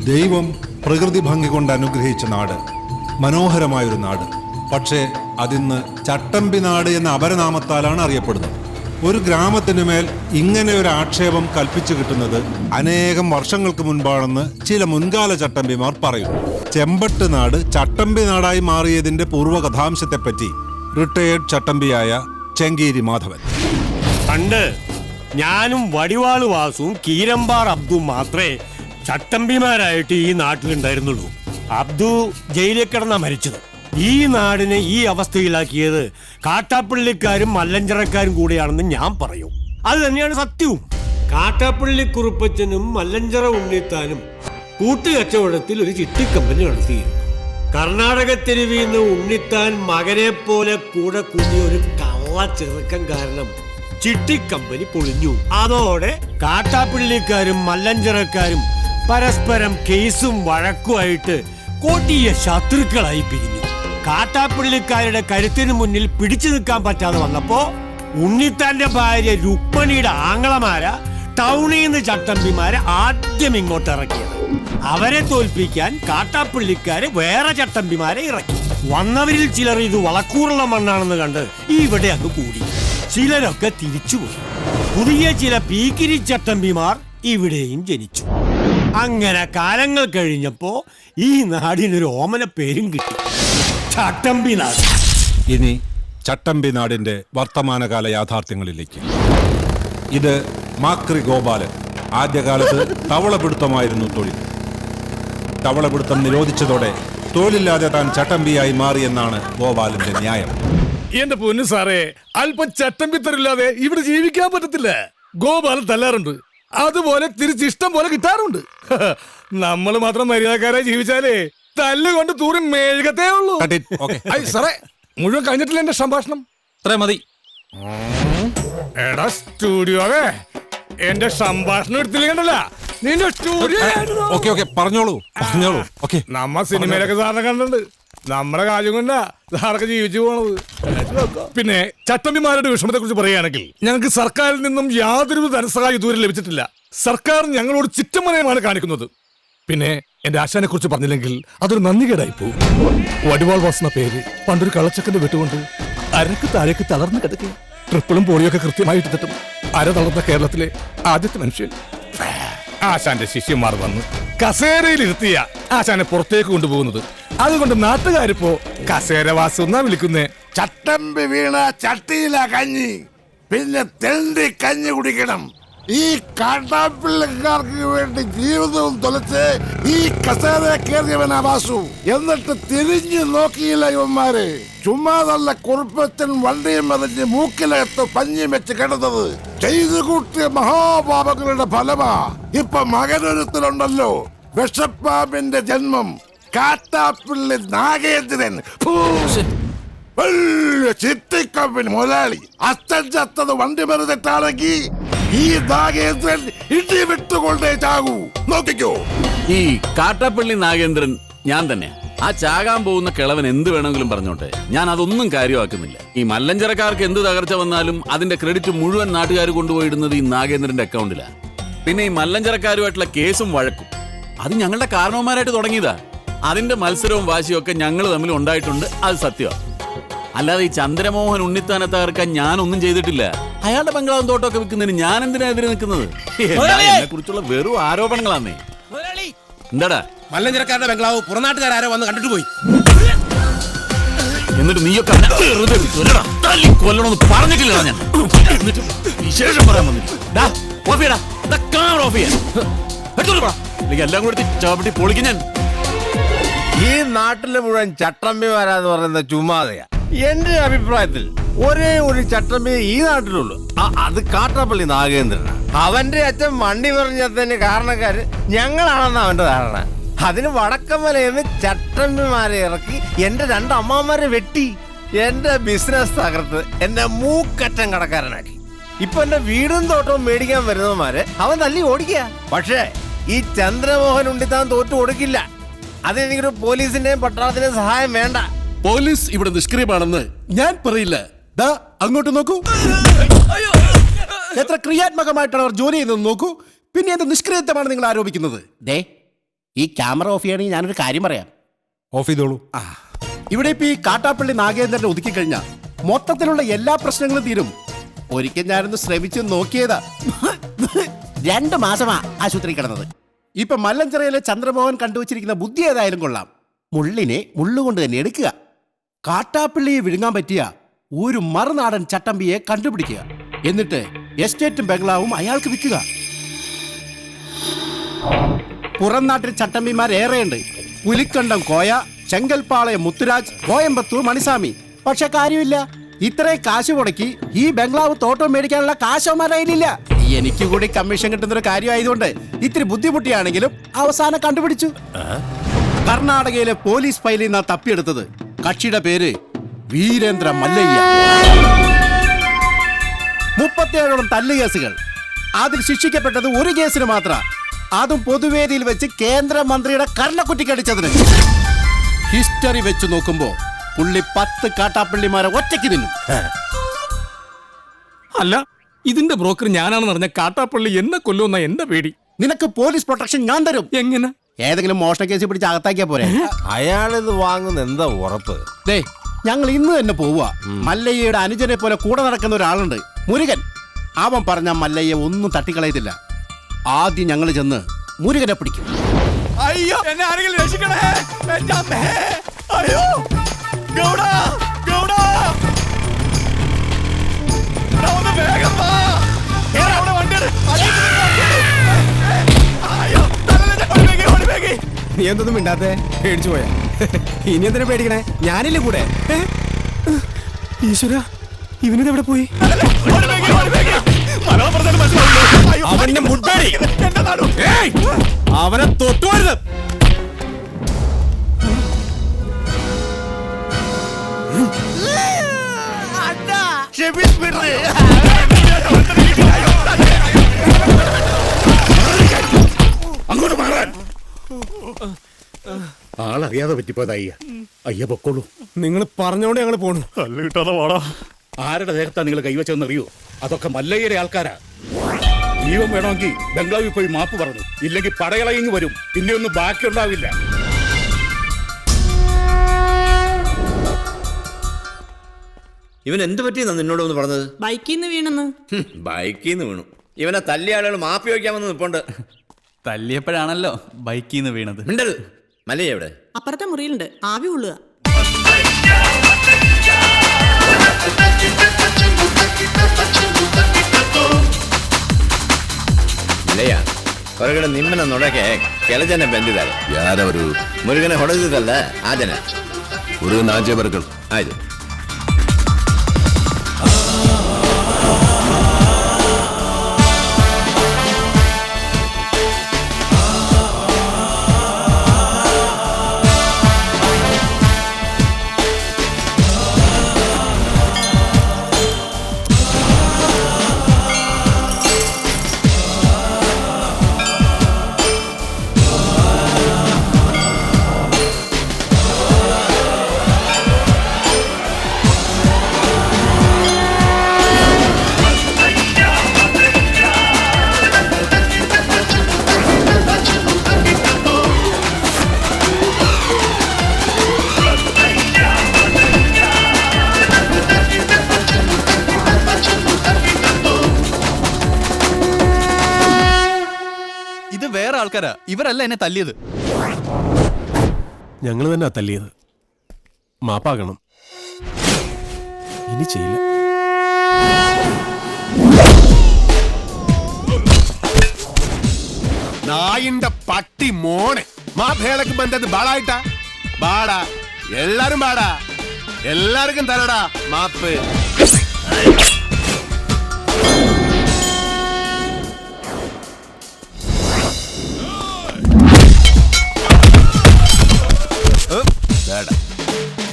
ദൈവം പ്രകൃതി ഭംഗി കൊണ്ട് അനുഗ്രഹിച്ച നാട്, മനോഹരമായൊരു നാട്. പക്ഷേ അതിന്ന് ചട്ടമ്പി നാട് എന്ന അപരനാമത്താലാണ് അറിയപ്പെടുന്നത്. ഒരു ഗ്രാമത്തിനു മേൽ ഇങ്ങനെ ഒരു ആക്ഷേപം കൽപ്പിച്ചു കിട്ടുന്നത് അനേകം വർഷങ്ങൾക്ക് മുൻപാണെന്ന് ചില മുൻകാല ചട്ടമ്പിമാർ പറയുന്നു. ചെമ്പട്ട് നാട് ചട്ടമ്പി നാടായി മാറിയതിന്റെ പൂർവ്വകഥാംശത്തെപ്പറ്റി റിട്ടയേർഡ് ചട്ടമ്പിയായ ചെങ്കീരി മാധവൻ: പണ്ട് ഞാനും വടിവാള് വാസുവും കീരമ്പാർ അബ്ദും മാത്രമേ ചട്ടമ്പിമാരായിട്ട് ഈ നാട്ടിലുണ്ടായിരുന്നുള്ളൂ. അബ്ദു ജയിലിൽ കിടന്നാ മരിച്ചത്. ഈ നാടിനെ ഈ അവസ്ഥയിലാക്കിയത് കാട്ടാപ്പള്ളിക്കാരും മല്ലഞ്ചറക്കാരും കൂടിയാണെന്ന് ഞാൻ പറയും. അത് തന്നെയാണ് സത്യവും. കാട്ടാപ്പള്ളി കുറുപ്പച്ചനും മല്ലഞ്ചറ ഉണ്ണിത്താനും കൂട്ടുകച്ചവടത്തിൽ ഒരു ചിട്ടിക്കമ്പനി നടത്തിയിരുന്നു. കർണാടകത്തെരുവിൽ നിന്ന് ഉണ്ണിത്താൻ മകനെ പോലെ കൂടെ കൂടിയ ഒരു കള്ള ചെറുക്കം കാരണം ചിട്ടിക്കമ്പനി പൊളിഞ്ഞു. അതോടെ കാട്ടാപ്പള്ളിക്കാരും മല്ലഞ്ചറക്കാരും പരസ്പരം കേസും വഴക്കുമായിട്ട് കൊടിയ ശത്രുക്കളായി പിരിഞ്ഞു. കാട്ടാപ്പള്ളിക്കാരുടെ കരുത്തിന് മുന്നിൽ പിടിച്ചു നിൽക്കാൻ പറ്റാതെ വന്നപ്പോ ഉണ്ണിത്താന്റെ ഭാര്യ രുക്മണിയുടെ ആങ്ങളമാര ടൗണിൽ നിന്ന് ചട്ടമ്പിമാരെ ആദ്യം ഇങ്ങോട്ട് ഇറക്കിയത്. അവരെ തോൽപ്പിക്കാൻ കാട്ടാപ്പള്ളിക്കാര് വേറെ ചട്ടമ്പിമാരെ ഇറക്കി. വന്നവരിൽ ചിലർ ഇത് വളക്കൂറുള്ള മണ്ണാണെന്ന് കണ്ട് ഇവിടെ അങ്ങ് കൂടി. ചിലരൊക്കെ തിരിച്ചുപോയി. പുതിയ ചില പീക്കിരി ചട്ടമ്പിമാർ ഇവിടെയും ജനിച്ചു. അങ്ങനെ കാലങ്ങൾ കഴിഞ്ഞപ്പോ ഈ നാടിനൊരു ഓമന പേരും കിട്ടി, ചട്ടമ്പി നാട്. ഇനി ചട്ടമ്പി നാടിന്റെ വർത്തമാനകാല യാഥാർത്ഥ്യങ്ങളിലേക്ക്. ഇത് മാക്രി ഗോപാലൻ. ആദ്യകാലത്ത് തവളപിടുത്തമായിരുന്നു തൊഴിൽ. തവളപിടുത്തം നിരോധിച്ചതോടെ തൊഴിലില്ലാതെ താൻ ചട്ടമ്പിയായി മാറിയെന്നാണ് ഗോപാലന്റെ ന്യായം. എന്റെ പൊന്നു സാറേ, അല്പം ചട്ടമ്പിത്തരില്ലാതെ ഇവിടെ ജീവിക്കാൻ പറ്റത്തില്ല. ഗോപാലൻ തല്ലാറുണ്ട്, അതുപോലെ തിരിച്ചിഷ്ടം പോലെ കിട്ടാറുണ്ട്. നമ്മൾ മാത്രം മര്യാദക്കാരായി ജീവിച്ചാലേ തല്ലുകൊണ്ട് തൂറി മേഴുകത്തേ ഉള്ളൂ. സാറേ, മുഴുവൻ കഴിഞ്ഞിട്ടില്ല എന്റെ സംഭാഷണം. മതി. എടാ സ്റ്റുഡിയോവേ, എന്റെ സംഭാഷണം എടുത്തില്ല. നിന്റെ സ്റ്റുഡിയോ പറഞ്ഞോളൂ. നമ്മ സിനിമയിലൊക്കെ സാറിനെ കണ്ടിട്ടുണ്ട്. നമ്മുടെ കാര്യം കൊണ്ടാ സാറൊക്കെ ജീവിച്ചു പോണത്. പിന്നെ ചട്ടമ്പിമാരുടെ വിഷമത്തെ കുറിച്ച് പറയുകയാണെങ്കിൽ, ഞങ്ങൾക്ക് സർക്കാരിൽ നിന്നും യാതൊരു ധനസഹായം ഇതുവരെ ലഭിച്ചിട്ടില്ല. സർക്കാർ ഞങ്ങളോട് ചിറ്റമനയമാണ് കാണിക്കുന്നത്. പിന്നെ എന്റെ ആശാനെ കുറിച്ച് പറഞ്ഞില്ലെങ്കിൽ അതൊരു നന്ദികേടായി പോകും. വടിവാൾ വാസുന്ന പേര് പണ്ടൊരു കള്ളച്ചക്കന്റെ വെട്ടുകൊണ്ട് അരക്ക് താഴേക്ക് തളർന്നു കിടക്കുക. ട്രിപ്പിളും പോളിയൊക്കെ കൃത്യമായിട്ട് തട്ടും. അര തളർന്ന കേരളത്തിലെ ആദ്യത്തെ മനുഷ്യൻ. ആശാന്റെ ശിഷ്യന്മാർ വന്ന് കസേരയിൽ ഇരുത്തിയ ആശാനെ പുറത്തേക്ക് കൊണ്ടുപോകുന്നത്. അതുകൊണ്ട് നാട്ടുകാരിപ്പോ കസേര വാസു എന്നാ വിളിക്കുന്നേ. ചട്ടമ്പി വീണ ചട്ടിയില കഞ്ഞി, പിന്നെ തെണ്ടി കഞ്ഞി കുടിക്കണം. ഈ കാട്ടാപ്പിള്ളക്കാർക്ക് വേണ്ടി ജീവിതവും തൊലച്ച് ഈ കസേര കയറിയവനാ വാസു. എന്നിട്ട് തിരിഞ്ഞു നോക്കിയില്ല ഇവന്മാര്. ചുമ്മാതല്ല കുറുപ്പച്ചൻ വണ്ടിയും മറിഞ്ഞ് മൂക്കിലകത്ത് പഞ്ഞിയും വെച്ച് കിടന്നത്. ചെയ്തു കൂട്ടിയ മഹാപാപങ്ങളുടെ ഫലമാ ഇപ്പൊ മകനൊരുത്തിലുണ്ടല്ലോ വിഷപ്പാമ്പിന്റെ ജന്മം. കാട്ടാപ്പിള്ളി നാഗേന്ദ്രൻ, ചിട്ടിക്കമ്പനി മുതലാളി. അച്ഛൻ ചത്തത് വണ്ടി മറിഞ്ഞിട്ടാണെങ്കിൽ ഈ നാഗേന്ദ്രൻ ഇടി വിട്ടുകൊണ്ടേ ചാകൂ. നോക്കിക്കോ. ഈ കാട്ടാപ്പള്ളി നാഗേന്ദ്രൻ ഞാൻ തന്നെ. ആ ചാകാൻ പോകുന്ന കിളവൻ എന്ത് വേണമെങ്കിലും പറഞ്ഞോട്ടെ, ഞാൻ അതൊന്നും കാര്യമാക്കുന്നില്ല. ഈ മല്ലഞ്ചരക്കാർക്ക് എന്ത് തകർച്ച വന്നാലും അതിന്റെ ക്രെഡിറ്റ് മുഴുവൻ നാട്ടുകാർ കൊണ്ടുപോയിടുന്നത് ഈ നാഗേന്ദ്രന്റെ അക്കൗണ്ടിലാണ്. പിന്നെ ഈ മല്ലഞ്ചരക്കാരുമായിട്ടുള്ള കേസും വഴക്കും അത് ഞങ്ങളുടെ കാരണവന്മാരായിട്ട് തുടങ്ങിയതാ. അതിന്റെ മത്സരവും വാശിയും ഒക്കെ ഞങ്ങൾ തമ്മിൽ ഉണ്ടായിട്ടുണ്ട്, അത് സത്യമാണ്. അല്ലാതെ ഈ ചന്ദ്രമോഹൻ ഉണ്ണിത്താനെ തകർക്കാൻ ഞാനൊന്നും ചെയ്തിട്ടില്ല. അയാളുടെ ബംഗ്ലാവും തോട്ടമൊക്കെ വിൽക്കുന്നതിന് ഞാൻ എന്തിനാ എതിരെ നിൽക്കുന്നത്? എന്നെ കുറിച്ചുള്ള വെറും ആരോപണങ്ങളാന്നേ. എന്താടാ മല്ലഞ്ചരക്കാരുടെ ബംഗ്ലാവ് പുറനാട്ടുകാരോ വന്ന് കണ്ടിട്ട് പോയി. എന്നിട്ട് നീയൊക്കെ കൊല്ലണമെന്ന് പറഞ്ഞിട്ടില്ല ഞാൻ. എന്നിട്ട് വിശേഷം പറയാൻ വന്നില്ല. എല്ലാം കൂടി ചാപ്പിട്ടി പൊളിക്കും ഞാൻ. ഈ നാട്ടിലെ മുഴുവൻ ചട്ടമ്പിമാരാന്ന് പറയുന്ന ചുമ്മാതെയാ. എന്റെ അഭിപ്രായത്തിൽ ഒരേ ഒരു ചട്ടമ്പി ഈ നാട്ടിലുള്ളൂ, അത് കാട്ടാപ്പള്ളി നാഗേന്ദ്രനാണ്. അവന്റെ അച്ഛൻ വണ്ടി പറഞ്ഞതിന് കാരണക്കാര് ഞങ്ങളാണെന്ന് അവന്റെ ധാരണ. അതിന് വടക്കമലയെന്ന് ചട്ടമ്പിമാരെ ഇറക്കി എന്റെ 2 അമ്മമാരെ വെട്ടി എന്റെ ബിസിനസ് തകർത്ത് എന്നെ മൂക്കറ്റം കടക്കാരനാക്കി. ഇപ്പൊ എന്റെ വീടും തോട്ടവും മേടിക്കാൻ വരുന്നവന്മാരെ അവൻ തല്ലി ഓടിക്കുക. പക്ഷേ ഈ ചന്ദ്രമോഹൻ ഉണ്ണിത്താൻ തോറ്റു കൊടുക്കില്ല. അതിനെനിക്കൊരു പോലീസിന്റെയും പട്ടാളത്തിന്റെയും സഹായം വേണ്ട. പോലീസ് ഇവിടെ നിഷ്ക്രിയമാണെന്ന് ഞാൻ പറയില്ല. ദാ അങ്ങോട്ട് നോക്കൂ. എത്ര ക്രിയാത്മകമായിട്ടാണ് അവർ ജോലി ചെയ്യുന്നത് നോക്കൂ. പിന്നെ എന്ത് നിഷ്ക്രിയത്വമാണ് നിങ്ങൾ ആരോപിക്കുന്നത്? ഈ ക്യാമറ ഓഫ് ചെയ്യണമെങ്കിൽ ഞാനൊരു കാര്യം പറയാം. ഓഫ് ചെയ്തോളൂ. ഇവിടെ ഇപ്പൊ ഈ കാട്ടാപ്പള്ളി നാഗേന്ദ്രനെ ഒതുക്കി കഴിഞ്ഞാൽ മൊത്തത്തിലുള്ള എല്ലാ പ്രശ്നങ്ങളും തീരും. ഒരിക്കൽ ഞാനൊന്ന് ശ്രമിച്ചു നോക്കിയതാ. 2 മാസമാ ആശുപത്രി കിടന്നത്. ഇപ്പൊ മല്ലഞ്ചിറയിലെ ചന്ദ്രമോഹൻ കണ്ടുവച്ചിരിക്കുന്ന ബുദ്ധി ഏതായാലും കൊള്ളാം. മുള്ളിനെ മുള്ളുകൊണ്ട് തന്നെ എടുക്കുക. കാട്ടാപ്പള്ളിയെ വിഴുങ്ങാൻ പറ്റിയ ഒരു മറുനാടൻ ചട്ടമ്പിയെ കണ്ടുപിടിക്കുക. എന്നിട്ട് എസ്റ്റേറ്റും ബംഗ്ലാവും അയാൾക്ക് വിൽക്കുക. പുറം നാട്ടിൽ ചട്ടമ്പിമാരേറെയുണ്ട്. പുലിക്കണ്ടം കോയ, ചെങ്കൽപ്പാളയം മുത്തുരാജ്, കോയമ്പത്തൂർ മണിസ്വാമി. പക്ഷെ കാര്യമില്ല, ഇത്രയും കാശ് മുടക്കി ഈ ബംഗ്ലാവ് തോട്ടം മേടിക്കാനുള്ള കാശവന്മാരായില്ല. എനിക്ക് കൂടി കമ്മീഷൻ കിട്ടുന്നൊരു കാര്യമായതുകൊണ്ട് ഇത്തിരി ബുദ്ധിമുട്ടിയാണെങ്കിലും അവസാനം കണ്ടുപിടിച്ചു. കർണാടകയിലെ പോലീസ് ഫയലിൽ നിന്നാ തപ്പിയെടുത്തത്. കക്ഷിയുടെ പേര് വീരേന്ദ്ര മല്ലയ്യ. 37ഓളം തല്ലുകേസുകൾ. അതിൽ ശിക്ഷിക്കപ്പെട്ടത് ഒരു കേസിന് മാത്രം. അതും പൊതുവേദിയിൽ വെച്ച് കേന്ദ്രമന്ത്രിയുടെ കർണക്കുറ്റിക്കടിച്ചതിന്. ഹിസ്റ്ററി വെച്ച് നോക്കുമ്പോ പുള്ളി 10 കാട്ടാപ്പള്ളിമാരെ ഒറ്റയ്ക്ക് തിന്നും. അല്ല, ഇതിന്റെ ബ്രോക്കർ ഞാനാണെന്ന് പറഞ്ഞ കാട്ടാപ്പള്ളി എന്നെ കൊല്ലുമെന്ന എന്റെ പേടി. നിനക്ക് പോലീസ് പ്രൊട്ടക്ഷൻ ഞാൻ തരും. എങ്ങനെ? ഏതെങ്കിലും മോഷണ കേസ് പിടിച്ച് അകത്താക്കിയാ പോരെ. അയാളിത് വാങ്ങുന്ന എന്താ ഉറപ്പ്? ദേ, ഞങ്ങൾ ഇന്ന് തന്നെ പോവുക. മല്ലയ്യയുടെ അനുജനെ പോലെ കൂടെ നടക്കുന്ന ഒരാളുണ്ട്, മുരുകൻ. അവൻ പറഞ്ഞ മല്ലയ്യ ഒന്നും തട്ടിക്കളയത്തില്ല. ആദ്യം ഞങ്ങൾ ചെന്ന് മുരുകനെ പിടിക്കും. അയ്യോ, എന്നെ ആരെങ്കിലും രക്ഷിക്കണേ! എന്റെ അമ്മേ! അയ്യോ! ഗൗഡാ! ഗൗഡാ! എടാ, ഒന്ന് വേഗം വാ! കേറ്, അവിടെ വണ്ടിയുണ്ട്. അയ്യോ! ഓടി വേഗം! നീ എന്തൊന്നും മിണ്ടാത്തെ? പേടിച്ചു പോയാ? ഇനി എന്തിനാ പേടിക്കണേ? ഞാനില്ലേ കൂടെ? ഈശ്വര, ഇവനിതെവിടെ പോയി? അവന്റെ മുട്ടാടി അവനെ തൊട്ടുവരുത്. അങ്ങോട്ട് മാറാൻ. ആളറിയാതെ പറ്റിപ്പോയത് അയ്യ പൊക്കോളൂ. നിങ്ങൾ പറഞ്ഞോണ്ട് ഞങ്ങൾ പോണു. തല്ല് കിട്ടാതെ വാടാ. ആരുടെ ദേഹത്താ നിങ്ങൾ കൈവച്ചതെന്ന് അറിയോ? അതൊക്കെ മല്ലയ്യയുടെ ആൾക്കാരാ. ജീവൻ വേണമെങ്കിൽ ബംഗ്ലാവിൽ പോയി മാപ്പ് പറഞ്ഞു, ഇല്ലെങ്കിൽ പടയളയിങ് വരും. പിന്നെ ഒന്നും ബാക്കിയുണ്ടാവില്ല. ഇവൻ എന്ത് പറ്റിയെന്നാ നിന്നോട് ഒന്ന് പറഞ്ഞത്? ബൈക്കിൽ നിന്ന് വീണെന്ന്. ബൈക്കിൽ നിന്ന് വീണു. ഇവനെ തല്ലിയ ആളുകൾ മാപ്പി വയ്ക്കാമെന്ന് നിൽപ്പുണ്ട്. തല്ലിയപ്പോഴാണല്ലോ ബൈക്കിൽ നിന്ന് വീണത്. മിണ്ടരുത്. മല്ലയ്യ എവിടെ? അപ്പുറത്തെ മുറിയിലുണ്ട്, ആവി കൊള്ളുക. ಮಲೆಯ ಹೊರಗಡೆ ನಿಮ್ಮನ್ನ ನೋಡಕ್ಕೆ ಕೆಲ ಜನ ಬಂದಿದ್ದಾರೆ. ಯಾರವರು? ಮುರುಗನೆ ಹೊಡೆದಿದ್ದಲ್ಲ ಆ ಜನ. ಮುರುಗನ ಆಚೆ ಬರ್ಗಳು. ಆಯ್ತು. വേറെ ആൾക്കാരാ, ഇവരല്ല എന്നെ തല്ലിയത്. ഞങ്ങൾ തന്നെ തല്ലിയത്. മാപ്പാകണം. ഇനി ചെയ്യില്ല. നായിന്റെ പട്ടി മോനെ മാഭേളക്ക് ബന്ധത് ബാളായിട്ടാ ബാടാ. എല്ലാരും ബാടാ, എല്ലാവർക്കും തരടാ മാപ്പ്.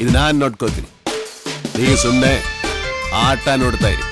ಇದು ನಾನು ನೋಡ್ಕೋತೀನಿ, ನೀವು ಸುಮ್ಮನೆ ಆಟ ನೋಡ್ತಾ ಇರಿ.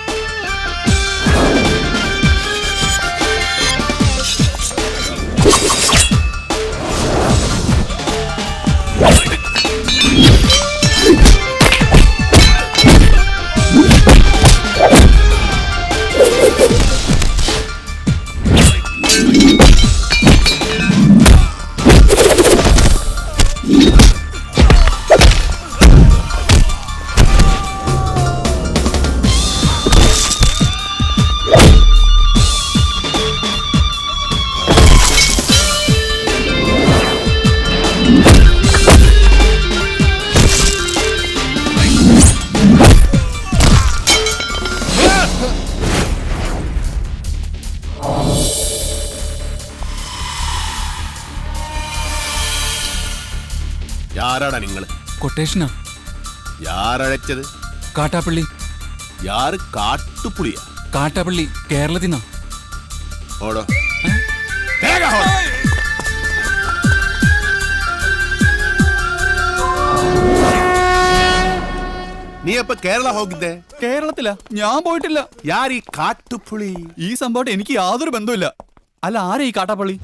யாராடா നിങ്ങൾ കൊട്ടേഷനാ. யாரழைச்சது കാട്ടാപ്പള്ളി. யாரு കാട്ടുപുളിയാ കാട്ടാപ്പള്ളി കേരളത്തിൽ നിന്നാ. ഓടോ നീ അപ്പൊ കേരള ಹೋಗಿದ್ದೆ? കേരളത്തിലാ? ഞാൻ പോയിട്ടില്ല. ಯಾರೀ ಕಾಟುಪುಳಿ? ഈ സംഭവം എനിക്ക് യാതൊരു ബന്ധവുമില്ല. അല്ല, ആരാ ഈ കാട്ടാപ്പള്ളി?